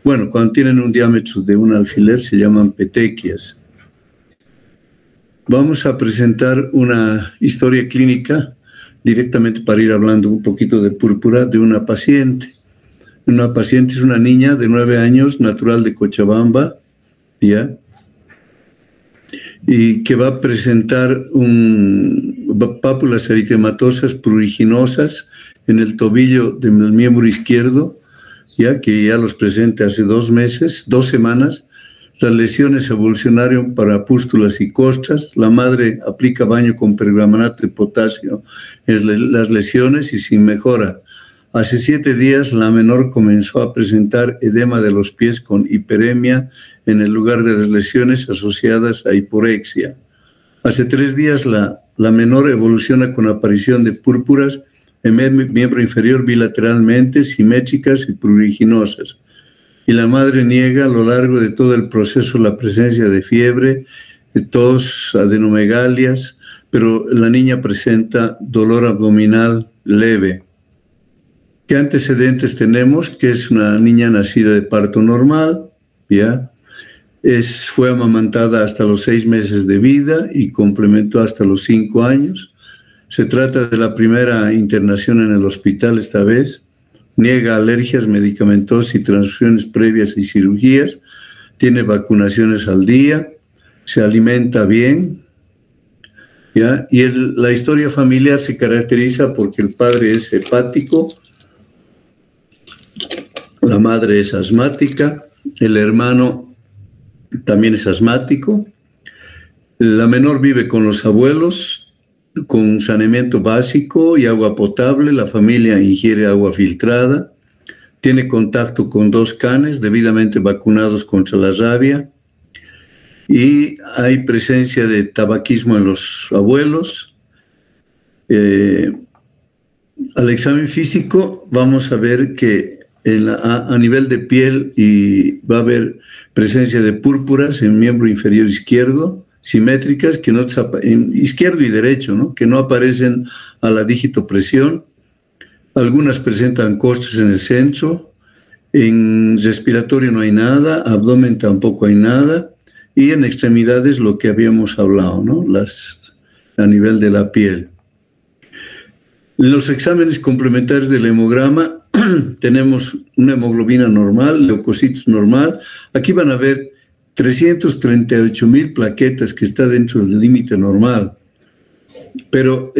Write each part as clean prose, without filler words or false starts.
Bueno, cuando tienen un diámetro de un alfiler se llaman petequias. Vamos a presentar una historia clínica directamente para ir hablando un poquito de púrpura de una paciente. Una paciente es una niña de 9 años, natural de Cochabamba, ¿ya? Y que va a presentar pápulas eritematosas pruriginosas en el tobillo del miembro izquierdo, ya que ya los presenta hace 2 semanas. Las lesiones evolucionaron para pústulas y costras. La madre aplica baño con pergramanato de potasio en las lesiones y sin mejora. Hace 7 días la menor comenzó a presentar edema de los pies con hiperemia en el lugar de las lesiones asociadas a hiporexia. Hace 3 días la menor evoluciona con aparición de púrpuras en miembro inferior bilateralmente, simétricas y pruriginosas. Y la madre niega a lo largo de todo el proceso la presencia de fiebre, de tos, adenomegalias, pero la niña presenta dolor abdominal leve. ¿Qué antecedentes tenemos? Que es una niña nacida de parto normal, ¿ya? Fue amamantada hasta los 6 meses de vida y complementó hasta los 5 años. Se trata de la primera internación en el hospital esta vez. Niega alergias, medicamentos y transfusiones previas y cirugías. Tiene vacunaciones al día. Se alimenta bien, ¿ya? Y la historia familiar se caracteriza porque el padre es hepático, la madre es asmática, el hermano también es asmático. La menor vive con los abuelos, con saneamiento básico y agua potable. La familia ingiere agua filtrada. Tiene contacto con 2 canes debidamente vacunados contra la rabia. Y hay presencia de tabaquismo en los abuelos. Al examen físico vamos a ver que a nivel de piel va a haber presencia de púrpuras en miembro inferior izquierdo, simétricas, que no en izquierdo y derecho, ¿no? Que no aparecen a la digitopresión. Algunas presentan costras en el centro. En respiratorio no hay nada, abdomen tampoco hay nada, y en extremidades lo que habíamos hablado, ¿no? A nivel de la piel. En los exámenes complementarios del hemograma tenemos una hemoglobina normal, leucocitos normal. Aquí van a ver 338.000 plaquetas, que está dentro del límite normal. Pero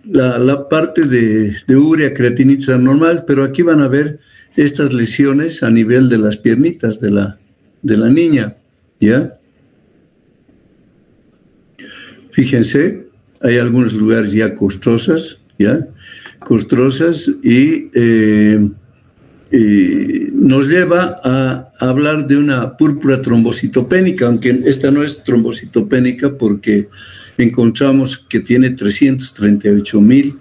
la parte de urea, creatinina está normal, pero aquí van a ver estas lesiones a nivel de las piernitas de la niña, ¿ya? Fíjense, hay algunos lugares ya costrosas, ¿ya? Costrosas, y nos lleva a hablar de una púrpura trombocitopénica, aunque esta no es trombocitopénica porque encontramos que tiene 338.000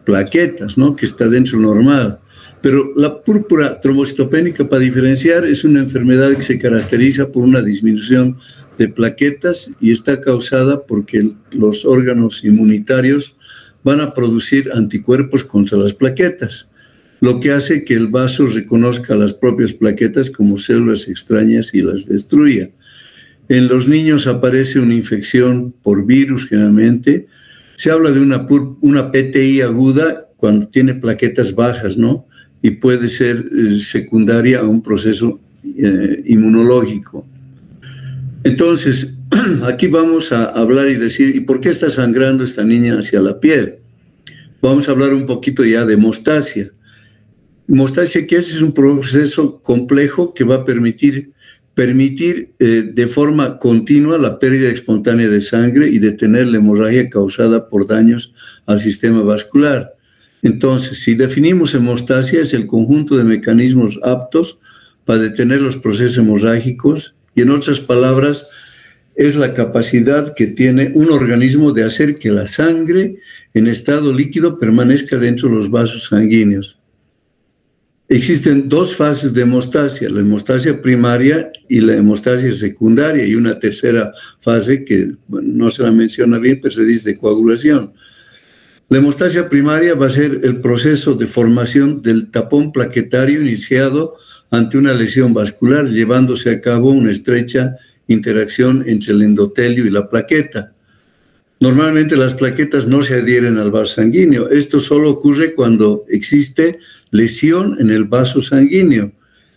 plaquetas, ¿no? Que está dentro normal. Pero la púrpura trombocitopénica, para diferenciar, es una enfermedad que se caracteriza por una disminución de plaquetas y está causada porque los órganos inmunitarios van a producir anticuerpos contra las plaquetas, lo que hace que el vaso reconozca las propias plaquetas como células extrañas y las destruya. En los niños aparece una infección por virus generalmente. Se habla de una PTI aguda cuando tiene plaquetas bajas, ¿no? Y puede ser secundaria a un proceso inmunológico. Entonces, aquí vamos a hablar y decir, ¿y por qué está sangrando esta niña hacia la piel? Vamos a hablar un poquito ya de hemostasia. Hemostasia, que es un proceso complejo que va a permitir de forma continua la pérdida espontánea de sangre y detener la hemorragia causada por daños al sistema vascular. Entonces, si definimos hemostasia, es el conjunto de mecanismos aptos para detener los procesos hemorrágicos y, en otras palabras, es la capacidad que tiene un organismo de hacer que la sangre en estado líquido permanezca dentro de los vasos sanguíneos. Existen 2 fases de hemostasia, la hemostasia primaria y la hemostasia secundaria, y una tercera fase que no se la menciona bien, pero se dice de coagulación. La hemostasia primaria va a ser el proceso de formación del tapón plaquetario iniciado ante una lesión vascular, llevándose a cabo una estrecha interacción entre el endotelio y la plaqueta. Normalmente las plaquetas no se adhieren al vaso sanguíneo. Esto solo ocurre cuando existe lesión en el vaso sanguíneo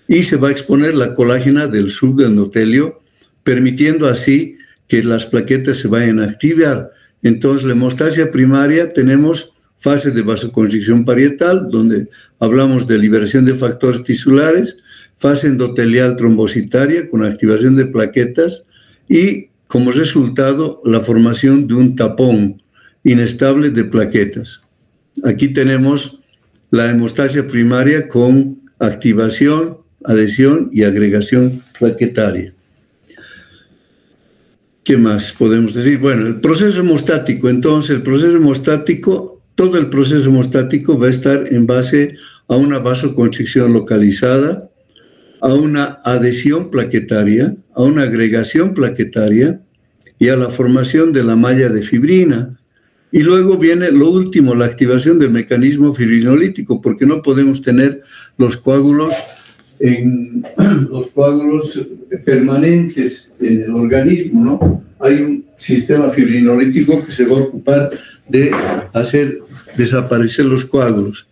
y se va a exponer la colágena del subendotelio, permitiendo así que las plaquetas se vayan a activar. Entonces, la hemostasia primaria tenemos fase de vasoconstricción parietal, donde hablamos de liberación de factores tisulares, fase endotelial trombocitaria con activación de plaquetas y, como resultado, la formación de un tapón inestable de plaquetas. Aquí tenemos la hemostasia primaria con activación, adhesión y agregación plaquetaria. ¿Qué más podemos decir? Bueno, el proceso hemostático. Entonces, el proceso hemostático, todo el proceso hemostático va a estar en base a una vasoconstricción localizada, a una adhesión plaquetaria, a una agregación plaquetaria y a la formación de la malla de fibrina. Y luego viene lo último, la activación del mecanismo fibrinolítico, porque no podemos tener los coágulos permanentes en el organismo, ¿no? Hay un sistema fibrinolítico que se va a ocupar de hacer desaparecer los coágulos.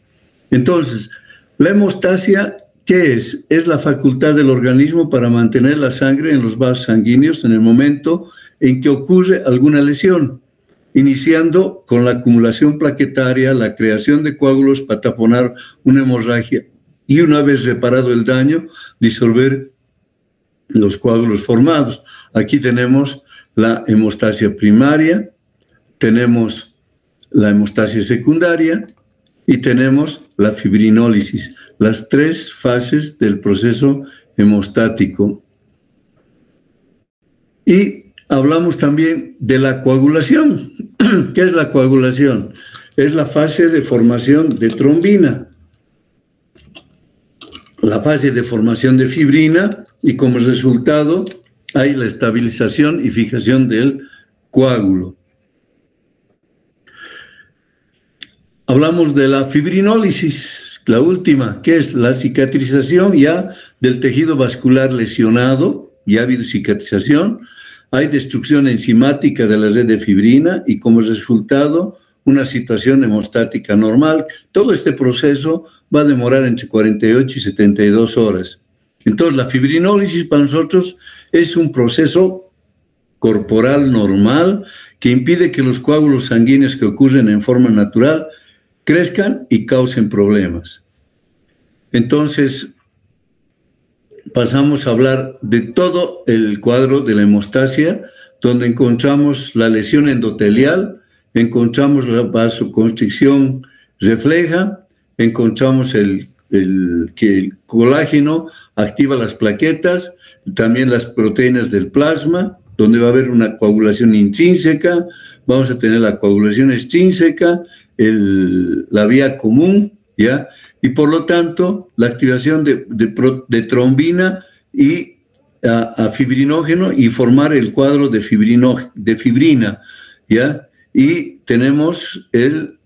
Entonces, la hemostasia, ¿qué es? Es la facultad del organismo para mantener la sangre en los vasos sanguíneos en el momento en que ocurre alguna lesión, iniciando con la acumulación plaquetaria, la creación de coágulos para taponar una hemorragia y una vez reparado el daño, disolver los coágulos formados. Aquí tenemos la hemostasia primaria, tenemos la hemostasia secundaria y tenemos la fibrinólisis, las tres fases del proceso hemostático. Y hablamos también de la coagulación. ¿Qué es la coagulación? Es la fase de formación de trombina, la fase de formación de fibrina y como resultado hay la estabilización y fijación del coágulo. Hablamos de la fibrinólisis, la última, que es la cicatrización ya del tejido vascular lesionado, ya ha habido cicatrización, hay destrucción enzimática de la red de fibrina y como resultado una situación hemostática normal. Todo este proceso va a demorar entre 48 y 72 horas. Entonces, la fibrinólisis para nosotros es un proceso corporal normal que impide que los coágulos sanguíneos que ocurren en forma natural crezcan y causen problemas. Entonces, pasamos a hablar de todo el cuadro de la hemostasia, donde encontramos la lesión endotelial, encontramos la vasoconstricción refleja, encontramos que el colágeno activa las plaquetas, también las proteínas del plasma, donde va a haber una coagulación intrínseca, vamos a tener la coagulación extrínseca, la vía común, ¿ya? Y por lo tanto, la activación de trombina y a fibrinógeno y formar el cuadro de fibrina, ¿ya? Y tenemos el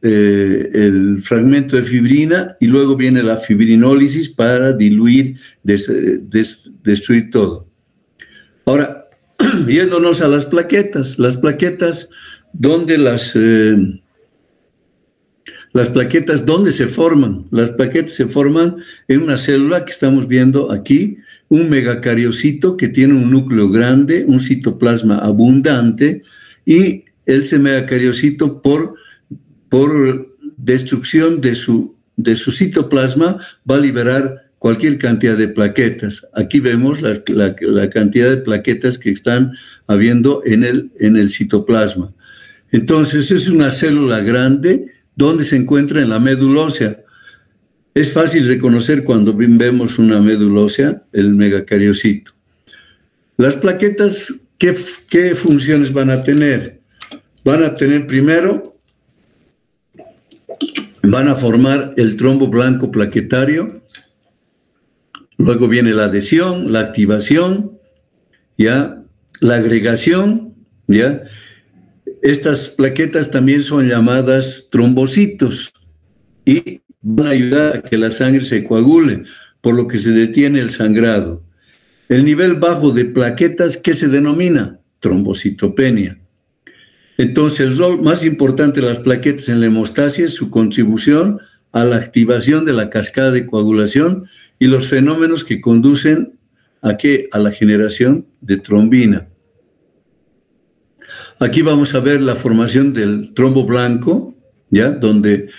fragmento de fibrina y luego viene la fibrinólisis para diluir, destruir todo. Ahora, yéndonos a las plaquetas, ¿dónde las plaquetas, ¿dónde se forman? Las plaquetas se forman en una célula que estamos viendo aquí, un megacariocito que tiene un núcleo grande, un citoplasma abundante, y ese megacariocito por destrucción de su citoplasma va a liberar cualquier cantidad de plaquetas. Aquí vemos la cantidad de plaquetas que están habiendo en el citoplasma. Entonces, es una célula grande donde se encuentra en la médula ósea. Es fácil reconocer cuando vemos una médula ósea, el megacariocito. Las plaquetas, ¿qué funciones van a tener? Van a tener primero, van a formar el trombo blanco plaquetario, luego viene la adhesión, la activación, ¿ya? La agregación, ¿ya? Estas plaquetas también son llamadas trombocitos y van a ayudar a que la sangre se coagule, por lo que se detiene el sangrado. El nivel bajo de plaquetas, ¿qué se denomina? Trombocitopenia. Entonces, el rol más importante de las plaquetas en la hemostasia es su contribución a la activación de la cascada de coagulación y los fenómenos que conducen ¿a qué? A la generación de trombina. Aquí vamos a ver la formación del trombo blanco, ¿ya? Donde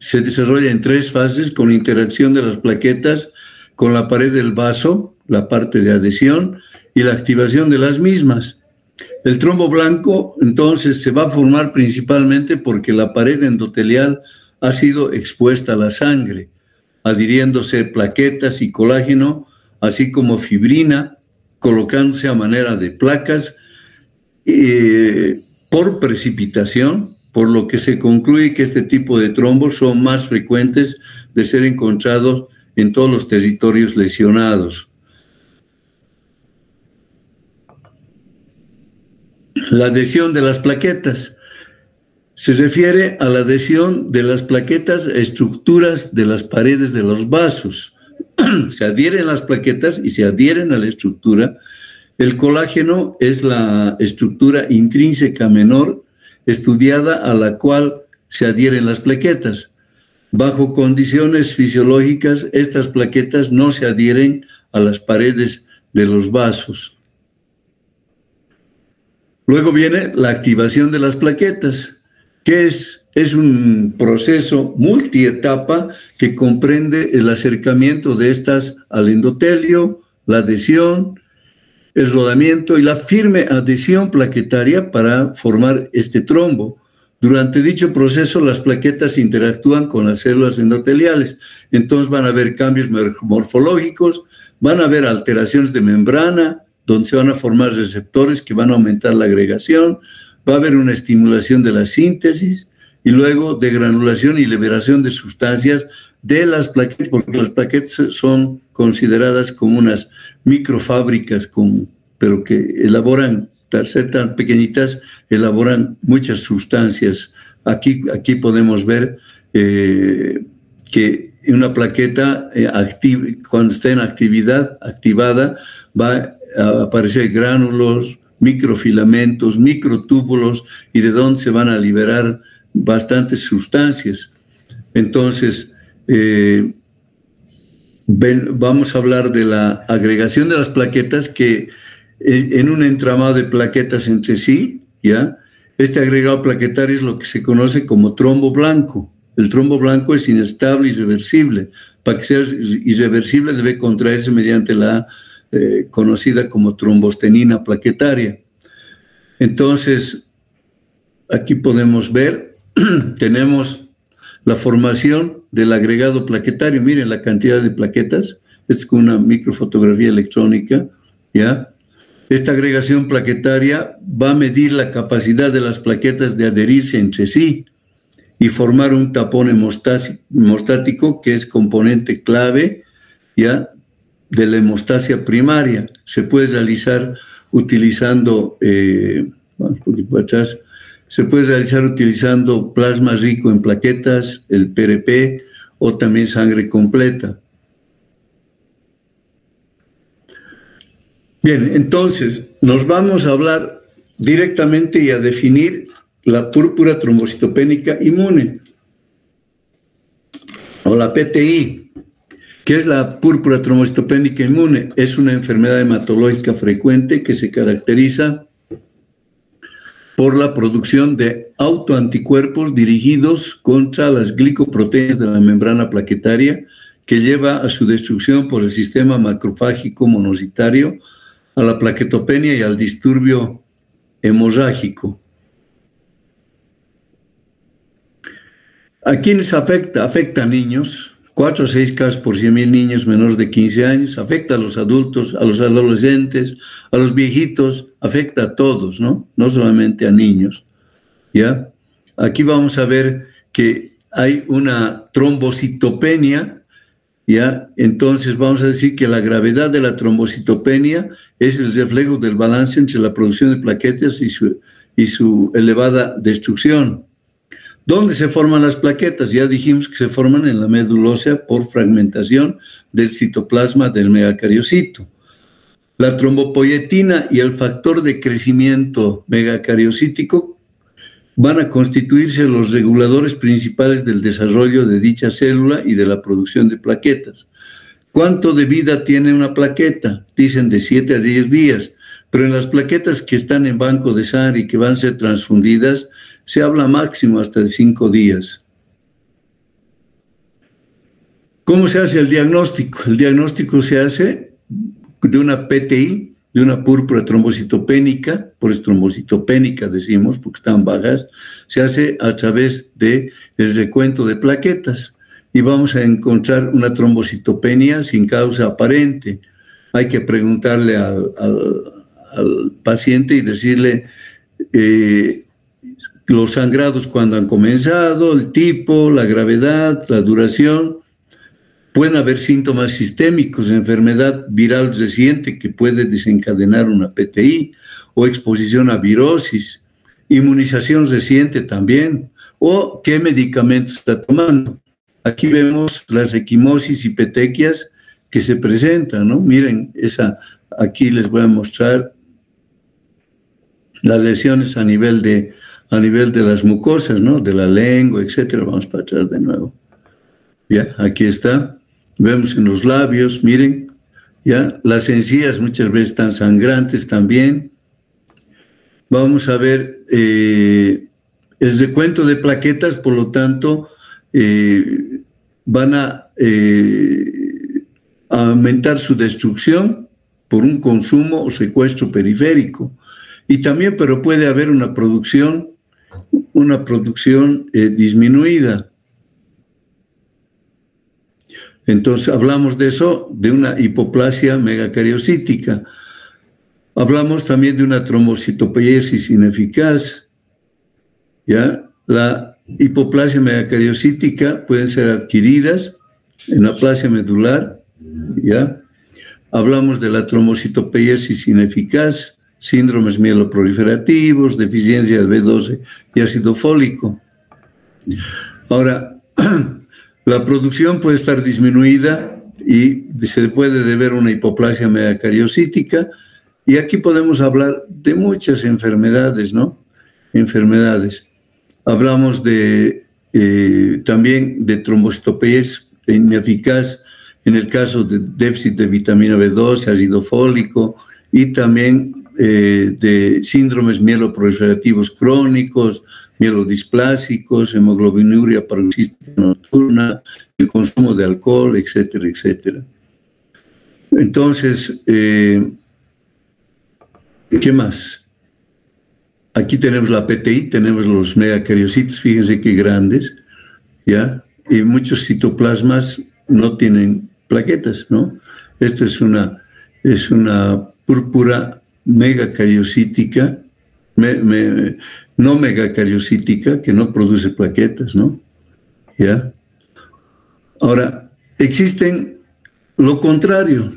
se desarrolla en 3 fases con interacción de las plaquetas con la pared del vaso, la parte de adhesión y la activación de las mismas. El trombo blanco, entonces, se va a formar principalmente porque la pared endotelial ha sido expuesta a la sangre, adhiriéndose plaquetas y colágeno, así como fibrina, colocándose a manera de placas por precipitación, por lo que se concluye que este tipo de trombos son más frecuentes de ser encontrados en todos los territorios lesionados. La adhesión de las plaquetas se refiere a la adhesión de las plaquetas a estructuras de las paredes de los vasos. Se adhieren las plaquetas y se adhieren a la estructura. El colágeno es la estructura intrínseca menor estudiada a la cual se adhieren las plaquetas. Bajo condiciones fisiológicas, estas plaquetas no se adhieren a las paredes de los vasos. Luego viene la activación de las plaquetas, que es un proceso multietapa que comprende el acercamiento de estas al endotelio, la adhesión, el rodamiento y la firme adhesión plaquetaria para formar este trombo. Durante dicho proceso, las plaquetas interactúan con las células endoteliales. Entonces van a haber cambios morfológicos, van a haber alteraciones de membrana, donde se van a formar receptores que van a aumentar la agregación, va a haber una estimulación de la síntesis y luego de granulación y liberación de sustancias de las plaquetas, porque las plaquetas son consideradas como unas microfábricas, pero que elaboran, al ser tan pequeñitas, elaboran muchas sustancias. Aquí podemos ver que una plaqueta cuando está en activada, va a aparecer gránulos, microfilamentos, microtúbulos, y de donde se van a liberar bastantes sustancias. Entonces, vamos a hablar de la agregación de las plaquetas, que en un entramado de plaquetas entre sí, ¿ya? Este agregado plaquetario es lo que se conoce como trombo blanco. El trombo blanco es inestable y irreversible. Para que sea irreversible debe contraerse mediante la conocida como trombostenina plaquetaria. Entonces, aquí podemos ver, tenemos la formación del agregado plaquetario. Miren la cantidad de plaquetas. Esto es con una microfotografía electrónica, ¿ya? Esta agregación plaquetaria va a medir la capacidad de las plaquetas de adherirse entre sí y formar un tapón hemostático, que es componente clave, ¿ya?, de la hemostasia primaria. Se puede realizar utilizando, plasma rico en plaquetas, el PRP, o también sangre completa. Bien, entonces nos vamos a hablar directamente y a definir la púrpura trombocitopénica inmune, o la PTI. ¿Qué es la púrpura trombocitopénica inmune? Es una enfermedad hematológica frecuente que se caracteriza por la producción de autoanticuerpos dirigidos contra las glicoproteínas de la membrana plaquetaria, que lleva a su destrucción por el sistema macrofágico monocitario, a la plaquetopenia y al disturbio hemorrágico. ¿A quiénes afecta? Afecta a niños, 4 a 6 casos por 100.000 niños menores de 15 años, afecta a los adultos, a los adolescentes, a los viejitos, afecta a todos, ¿no? No solamente a niños, ¿ya? Aquí vamos a ver que hay una trombocitopenia, ¿ya? Entonces vamos a decir que la gravedad de la trombocitopenia es el reflejo del balance entre la producción de plaquetas y su elevada destrucción. ¿Dónde se forman las plaquetas? Ya dijimos que se forman en la médula ósea por fragmentación del citoplasma del megacariocito. La trombopoietina y el factor de crecimiento megacariocítico van a constituirse los reguladores principales del desarrollo de dicha célula y de la producción de plaquetas. ¿Cuánto de vida tiene una plaqueta? Dicen de 7 a 10 días, pero en las plaquetas que están en banco de sangre y que van a ser transfundidas, se habla máximo hasta de 5 días. ¿Cómo se hace el diagnóstico? El diagnóstico se hace de una PTI, de una púrpura trombocitopénica, por eso trombocitopénica decimos, porque están bajas, se hace a través del recuento de plaquetas y vamos a encontrar una trombocitopenia sin causa aparente. Hay que preguntarle al paciente y decirle los sangrados cuando han comenzado, el tipo, la gravedad, la duración. Pueden haber síntomas sistémicos, enfermedad viral reciente que puede desencadenar una PTI, o exposición a virosis, inmunización reciente también, o qué medicamento está tomando. Aquí vemos las equimosis y petequias que se presentan, ¿no? Miren, aquí les voy a mostrar las lesiones a nivel de las mucosas, ¿no? De la lengua, etcétera. Vamos para atrás de nuevo. Ya, aquí está. Vemos en los labios, miren, ya, las encías muchas veces están sangrantes también. Vamos a ver el recuento de plaquetas, por lo tanto, van a aumentar su destrucción por un consumo o secuestro periférico. Y también, pero puede haber una producción disminuida. Entonces, hablamos de eso, de una hipoplasia megacariocítica. Hablamos también de una trombocitopeiesis ineficaz. ¿Ya? La hipoplasia megacariocítica pueden ser adquiridas en la aplasia medular. ¿Ya? Hablamos de la trombocitopeiesis ineficaz, síndromes mieloproliferativos, deficiencia de B12 y ácido fólico. Ahora, la producción puede estar disminuida y se puede deber a una hipoplasia megacariocítica, y aquí podemos hablar de muchas enfermedades, ¿no? Enfermedades. Hablamos también de trombocitopeiesis ineficaz en el caso de déficit de vitamina B12, ácido fólico, y también de síndromes mieloproliferativos crónicos, mielodisplásicos, hemoglobinuria paroxística nocturna, el consumo de alcohol, etcétera, etcétera. Entonces, ¿qué más? Aquí tenemos la PTI, tenemos los megacariocitos, fíjense qué grandes, ¿ya? Y muchos citoplasmas no tienen plaquetas, ¿no? Esto es una púrpura megacariocítica, no megacariocítica, que no produce plaquetas, ¿no? ¿Ya? Ahora, existen lo contrario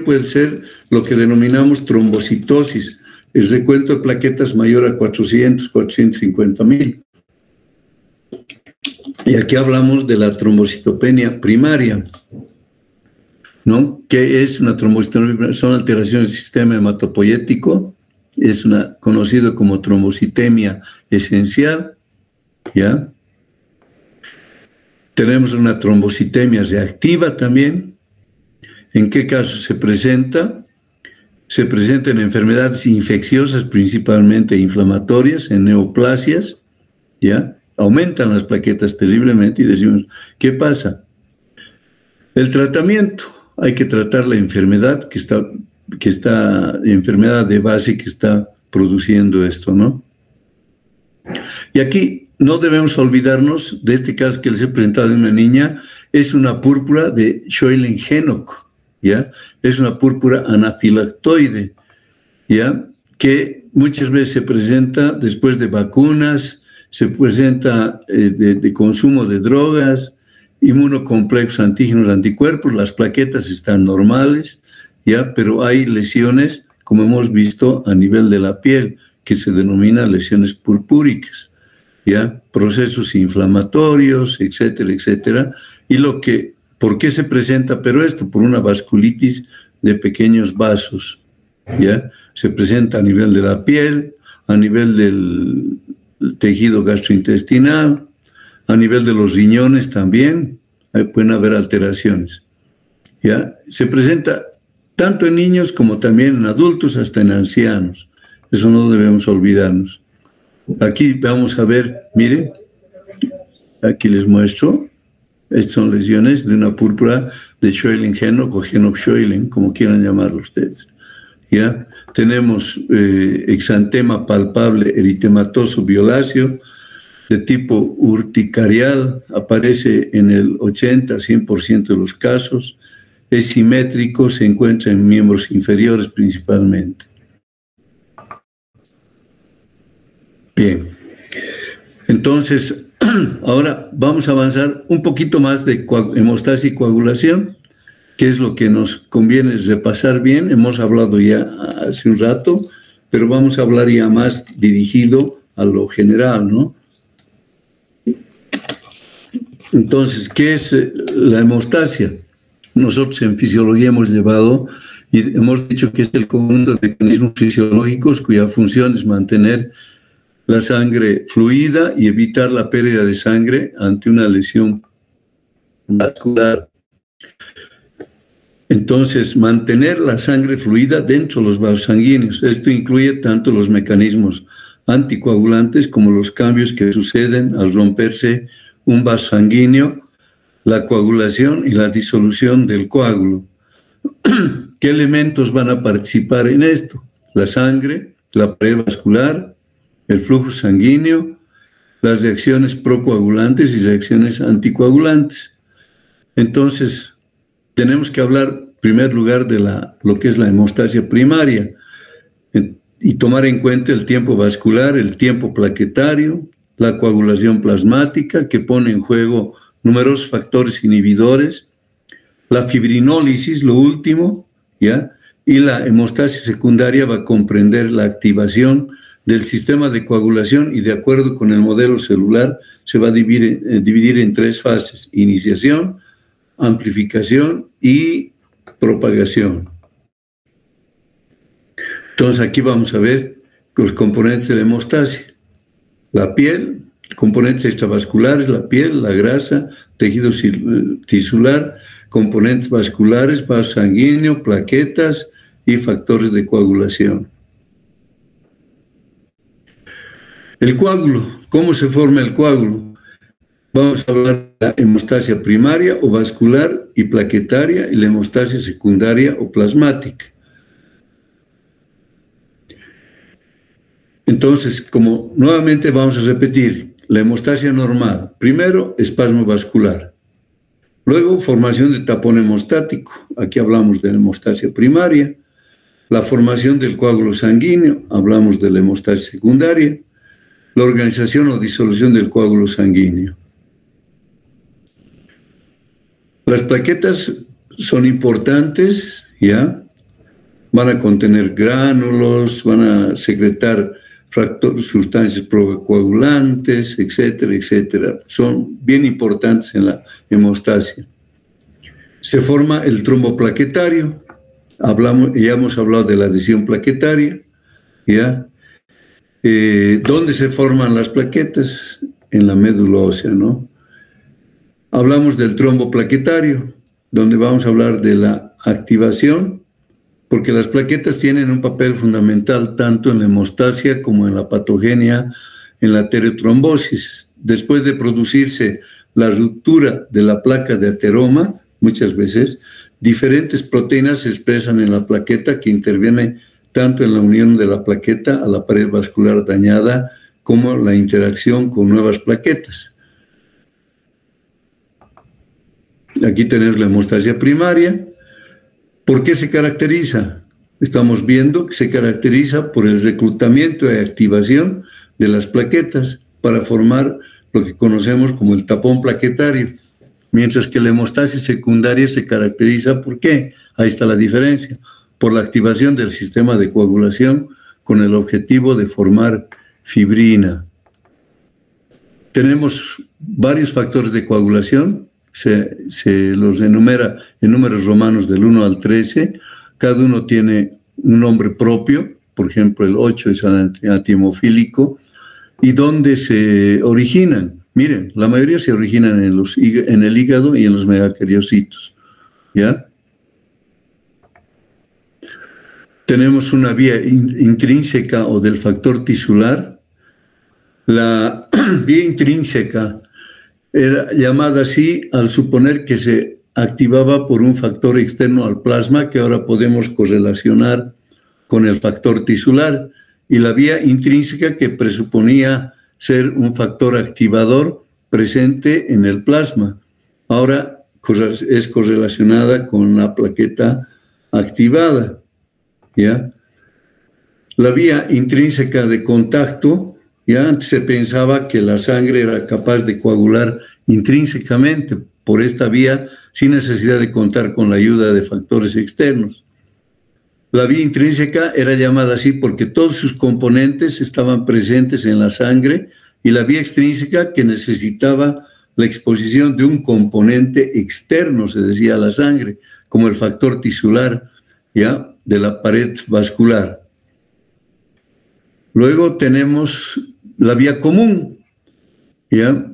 puede ser lo que denominamos trombocitosis, el recuento de plaquetas mayor a 450.000. Y aquí hablamos de la trombocitopenia primaria, ¿no? ¿Qué es una trombocitopenia primaria? Son alteraciones del sistema hematopoyético, es conocido como trombocitemia esencial, ¿ya? Tenemos una trombocitemia reactiva también. ¿En qué caso se presenta? Se presenta en enfermedades infecciosas, principalmente inflamatorias, en neoplasias, ¿ya? Aumentan las plaquetas terriblemente y decimos, ¿qué pasa? El tratamiento, hay que tratar la enfermedad enfermedad de base que está produciendo esto, ¿no? Y aquí no debemos olvidarnos de este caso que les he presentado de una niña, es una púrpura de Scheulen-Henoch, ¿ya? Es una púrpura anafilactoide, ¿ya? Que muchas veces se presenta después de vacunas, se presenta de consumo de drogas, inmunocomplejos, antígenos, anticuerpos, las plaquetas están normales, ¿ya? Pero hay lesiones, como hemos visto, a nivel de la piel, que se denominan lesiones purpúricas. ¿ya? Procesos inflamatorios, etcétera, etcétera. Y ¿por qué se presenta? Pero esto, por una vasculitis de pequeños vasos, ¿ya? Se presenta a nivel de la piel, a nivel del tejido gastrointestinal, a nivel de los riñones también, pueden haber alteraciones, ¿ya? Se presenta tanto en niños como también en adultos, hasta en ancianos. Eso no debemos olvidarnos. Aquí vamos a ver, miren, aquí les muestro, estas son lesiones de una púrpura de Scheulen-Henoch o Henoch-Scheulen, como quieran llamarlo ustedes. ¿Ya? Tenemos exantema palpable eritematoso violáceo de tipo urticarial, aparece en el 80-100% de los casos, es simétrico, se encuentra en miembros inferiores principalmente. Bien, entonces ahora vamos a avanzar un poquito más de hemostasia y coagulación, que es lo que nos conviene repasar bien. Hemos hablado ya hace un rato, pero vamos a hablar ya más dirigido a lo general, ¿no? Entonces, ¿qué es la hemostasia? Nosotros en fisiología hemos llevado y hemos dicho que es el conjunto de mecanismos fisiológicos cuya función es mantener la sangre fluida y evitar la pérdida de sangre ante una lesión vascular. Entonces, mantener la sangre fluida dentro de los vasos sanguíneos. Esto incluye tanto los mecanismos anticoagulantes como los cambios que suceden al romperse un vaso sanguíneo, la coagulación y la disolución del coágulo. ¿Qué elementos van a participar en esto? La sangre, la pared vascular, el flujo sanguíneo, las reacciones procoagulantes y reacciones anticoagulantes. Entonces, tenemos que hablar en primer lugar de lo que es la hemostasia primaria y tomar en cuenta el tiempo vascular, el tiempo plaquetario, la coagulación plasmática, que pone en juego numerosos factores inhibidores, la fibrinólisis, lo último, ¿ya? Y la hemostasia secundaria va a comprender la activación del sistema de coagulación y, de acuerdo con el modelo celular, se va a dividir en tres fases: iniciación, amplificación y propagación. Entonces aquí vamos a ver los componentes de la hemostasia. La piel, componentes extravasculares, la piel, la grasa, tejido tisular, componentes vasculares, vaso sanguíneo, plaquetas y factores de coagulación. El coágulo, ¿cómo se forma el coágulo? Vamos a hablar de la hemostasia primaria o vascular y plaquetaria y la hemostasia secundaria o plasmática. Entonces, como nuevamente vamos a repetir, la hemostasia normal, primero espasmo vascular, luego formación de tapón hemostático, aquí hablamos de la hemostasia primaria, la formación del coágulo sanguíneo, hablamos de la hemostasia secundaria, la organización o disolución del coágulo sanguíneo. Las plaquetas son importantes, ¿ya? Van a contener gránulos, van a secretar sustancias procoagulantes, etcétera, etcétera. Son bien importantes en la hemostasia. Se forma el trombo plaquetario. Ya hemos hablado de la adhesión plaquetaria, ¿ya? ¿Dónde se forman las plaquetas? En la médula ósea, ¿no? Hablamos del trombo plaquetario, donde vamos a hablar de la activación, porque las plaquetas tienen un papel fundamental tanto en la hemostasia como en la patogenia, en la aterotrombosis. Después de producirse la ruptura de la placa de ateroma, muchas veces, diferentes proteínas se expresan en la plaqueta que intervienen tanto en la unión de la plaqueta a la pared vascular dañada como la interacción con nuevas plaquetas. Aquí tenemos la hemostasia primaria. ¿Por qué se caracteriza? Estamos viendo que se caracteriza por el reclutamiento y activación de las plaquetas para formar lo que conocemos como el tapón plaquetario, mientras que la hemostasia secundaria se caracteriza ¿por qué? Ahí está la diferencia, por la activación del sistema de coagulación con el objetivo de formar fibrina. Tenemos varios factores de coagulación, se los enumera en números romanos del 1 al 13, cada uno tiene un nombre propio, por ejemplo el 8 es antihemofílico, y dónde se originan. Miren, la mayoría se originan en el hígado y en los megacariocitos, ¿ya? Tenemos una vía intrínseca o del factor tisular. La vía intrínseca era llamada así al suponer que se activaba por un factor externo al plasma que ahora podemos correlacionar con el factor tisular, y la vía intrínseca que presuponía ser un factor activador presente en el plasma. Ahora es correlacionada con la plaqueta activada, ¿ya? La vía intrínseca de contacto, ya antes se pensaba que la sangre era capaz de coagular intrínsecamente por esta vía sin necesidad de contar con la ayuda de factores externos. La vía intrínseca era llamada así porque todos sus componentes estaban presentes en la sangre, y la vía extrínseca que necesitaba la exposición de un componente externo, se decía, a la sangre, como el factor tisular, ¿ya?, de la pared vascular. Luego tenemos la vía común, ¿ya?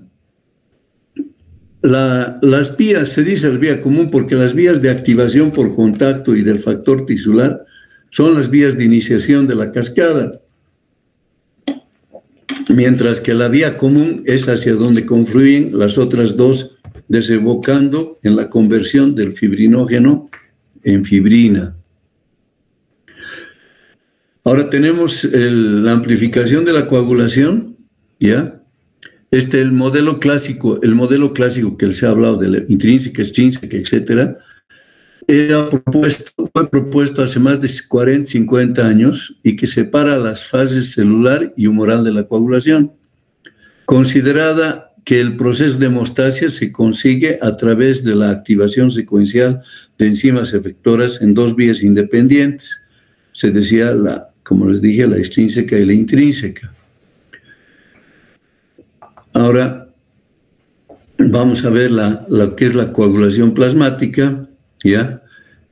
Las vías, se dice la vía común porque las vías de activación por contacto y del factor tisular son las vías de iniciación de la cascada, mientras que la vía común es hacia donde confluyen las otras dos, desembocando en la conversión del fibrinógeno en fibrina. Ahora tenemos la amplificación de la coagulación, ¿ya? El modelo clásico que les he hablado de la intrínseca, extrínseca, etcétera, fue propuesto hace más de 40, 50 años, y que separa las fases celular y humoral de la coagulación, considerada que el proceso de hemostasia se consigue a través de la activación secuencial de enzimas efectoras en dos vías independientes. Se decía, como les dije, la extrínseca y la intrínseca. Ahora vamos a ver lo que es la coagulación plasmática, ¿ya?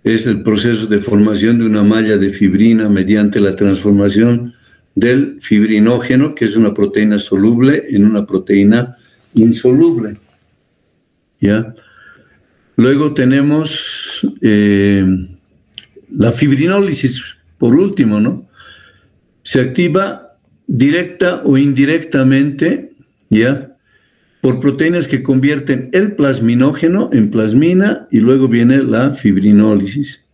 Es el proceso de formación de una malla de fibrina mediante la transformación del fibrinógeno, que es una proteína soluble, en una proteína insoluble, ¿ya? Luego tenemos la fibrinólisis, por último, ¿no? Se activa directa o indirectamente, ¿ya?, por proteínas que convierten el plasminógeno en plasmina, y luego viene la fibrinólisis.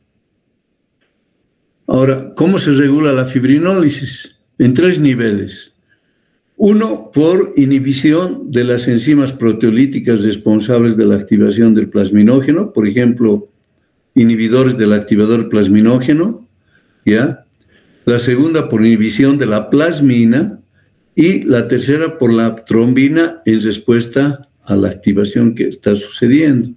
Ahora, ¿cómo se regula la fibrinólisis? En tres niveles. Uno, por inhibición de las enzimas proteolíticas responsables de la activación del plasminógeno, por ejemplo, inhibidores del activador plasminógeno, ¿ya? La segunda, por inhibición de la plasmina, y la tercera por la trombina en respuesta a la activación que está sucediendo.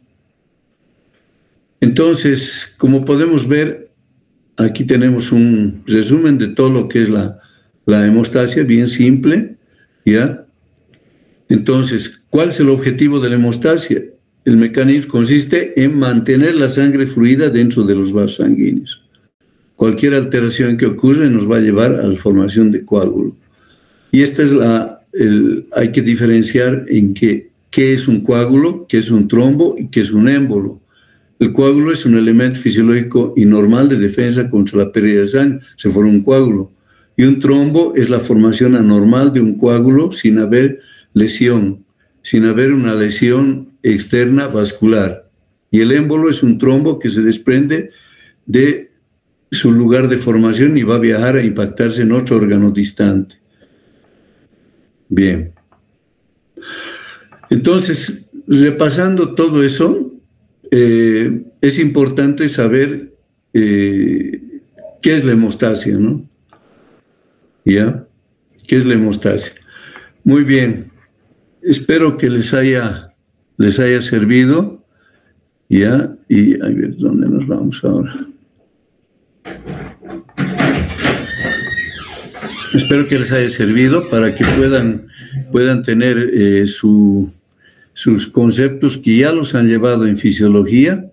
Entonces, como podemos ver, aquí tenemos un resumen de todo lo que es la hemostasia, bien simple, ¿ya? Entonces, ¿cuál es el objetivo de la hemostasia? El mecanismo consiste en mantener la sangre fluida dentro de los vasos sanguíneos. Cualquier alteración que ocurra nos va a llevar a la formación de coágulo. Y esta es hay que diferenciar en qué es un coágulo, qué es un trombo y qué es un émbolo. El coágulo es un elemento fisiológico y normal de defensa contra la pérdida de sangre, se forma un coágulo. Y un trombo es la formación anormal de un coágulo sin haber lesión, sin haber una lesión externa vascular. Y el émbolo es un trombo que se desprende de su lugar de formación y va a viajar a impactarse en otro órgano distante. Bien. Entonces, repasando todo eso, es importante saber qué es la hemostasia, ¿no? ¿Ya? ¿Qué es la hemostasia? Muy bien. Espero que les haya servido, ¿ya? Y a ver dónde nos vamos ahora. Espero que les haya servido para que puedan puedan tener sus conceptos que ya los han llevado en fisiología,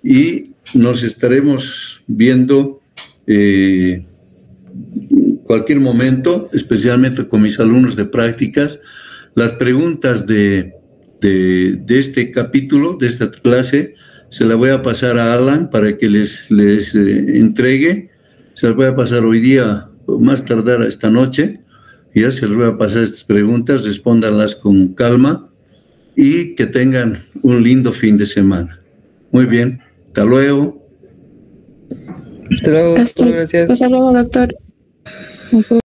y nos estaremos viendo cualquier momento, especialmente con mis alumnos de prácticas. Las preguntas de este capítulo, de esta clase, se las voy a pasar a Alan para que les entregue. Se las voy a pasar hoy día, más tardar esta noche. Ya se les voy a pasar estas preguntas, respóndanlas con calma y que tengan un lindo fin de semana. Muy bien, hasta luego. Hasta luego, gracias. Hasta luego, doctor.